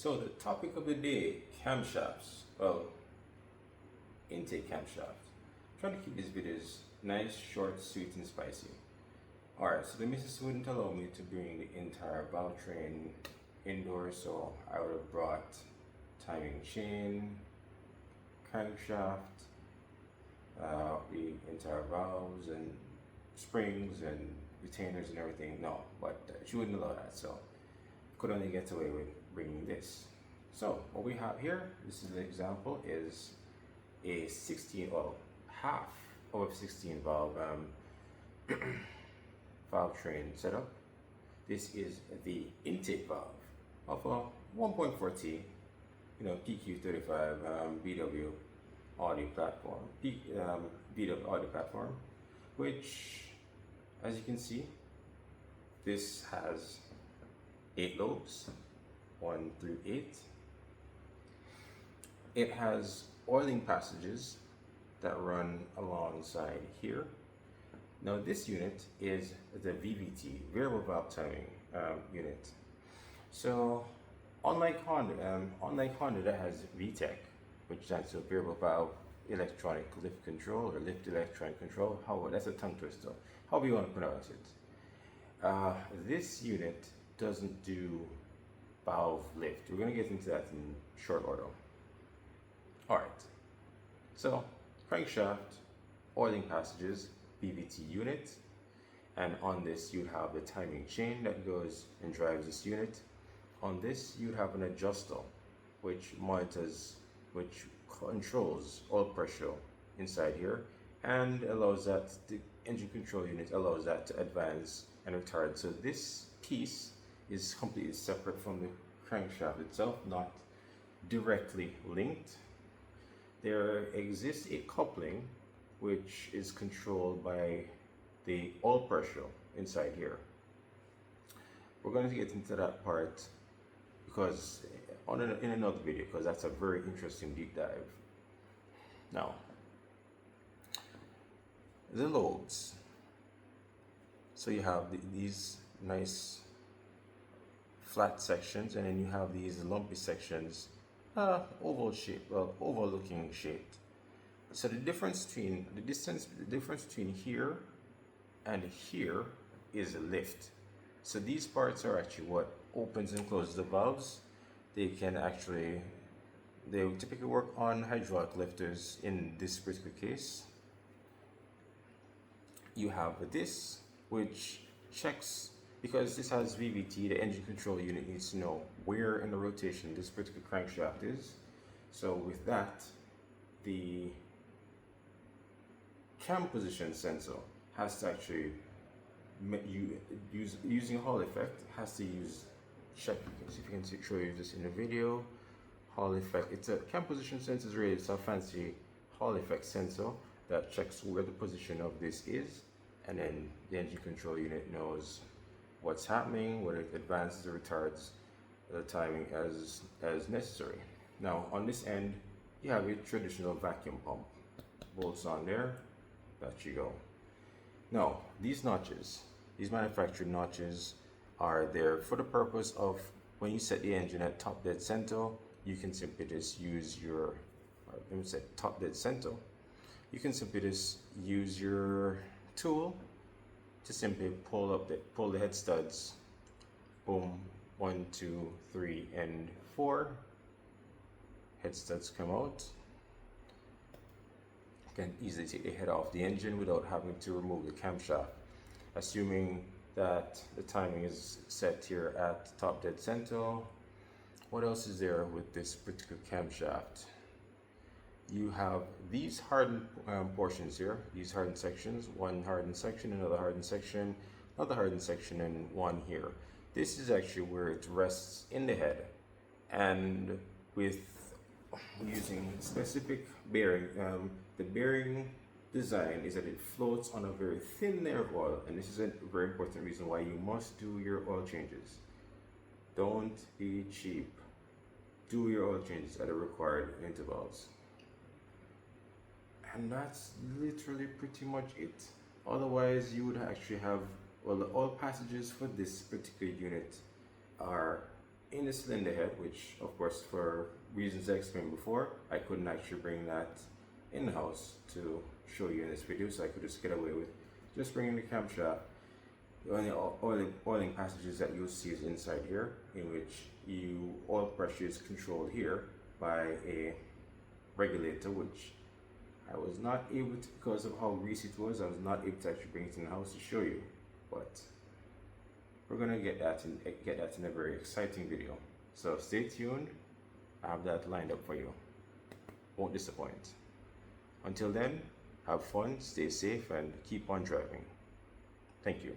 So the topic of the day, camshafts. Well, intake camshaft. Trying to keep these videos nice, short, sweet, and spicy. Alright, so the missus wouldn't allow me to bring the entire valve train indoors, so I would have brought timing chain, crankshaft, the entire valves and springs and retainers and everything. No, but she wouldn't allow that, so could only get away with bringing this. So what we have here, this is the example, is a 16, well, half of a 16 valve valve train setup. This is the intake valve of a 1.4T, PQ35 VW audio platform, VW audio platform, which, as you can see, this has 8 lobes, 1 through 8. It has oiling passages that run alongside here. Now this unit is the VVT, variable valve timing unit. So unlike Honda that has VTEC, which stands for variable valve electronic lift control or lift electronic control. However, that's a tongue twister. However you want to pronounce it. This unit doesn't do valve lift. We're going to get into that in short order. Alright, so crankshaft, oiling passages, VVT unit, and on this you'd have the timing chain that goes and drives this unit. On this you'd have an adjuster which controls oil pressure inside here and allows that, the engine control unit allows that to advance and retard. So this piece is completely separate from the crankshaft itself, not directly linked. There exists a coupling which is controlled by the oil pressure inside here. We're going to get into that part because in another video, because that's a very interesting deep dive. Now, the lobes. So you have these nice flat sections, and then you have these lumpy sections, oval shape, well, oval looking shaped. So the difference between here and here is a lift. So these parts are actually what opens and closes the valves. They typically work on hydraulic lifters. In this particular case, you have this, which checks, because this has VVT, the engine control unit needs to know where in the rotation this particular crankshaft is. So with that, the cam position sensor has to actually using Hall effect, has to check. See if you can show you this in the video. Hall effect, it's a cam position sensor is really, it's a fancy Hall effect sensor that checks where the position of this is, and then the engine control unit knows what's happening, whether it advances or retards the timing as necessary. Now on this end you have a traditional vacuum pump, bolts on there, that you go. Now these notches, these manufactured notches, are there for the purpose of when you set the engine at top dead center, you can simply just use your, let me say top dead center, you can simply just use your tool to simply pull the head studs. Boom, 1, 2, 3, and 4. Head studs come out. You can easily take the head off the engine without having to remove the camshaft. Assuming that the timing is set here at top dead center. What else is there with this particular camshaft? You have these hardened portions here, these hardened sections, one hardened section, another hardened section, another hardened section, and one here. This is actually where it rests in the head, and with using specific bearing, the bearing design is that it floats on a very thin layer of oil, and this is a very important reason why you must do your oil changes. Don't be cheap. Do your oil changes at the required intervals. And that's literally pretty much it. Otherwise you would actually have, well, the oil passages for this particular unit are in the cylinder head, which of course for reasons I explained before, I couldn't actually bring that in the house to show you in this video, so I could just get away with just bringing the camshaft. The only oiling passages that you'll see is inside here, in which oil pressure is controlled here by a regulator, which I was not able to, because of how greasy it was, I was not able to actually bring it in the house to show you. But we're gonna get that in a very exciting video. So stay tuned. I have that lined up for you. Won't disappoint. Until then, have fun, stay safe, and keep on driving. Thank you.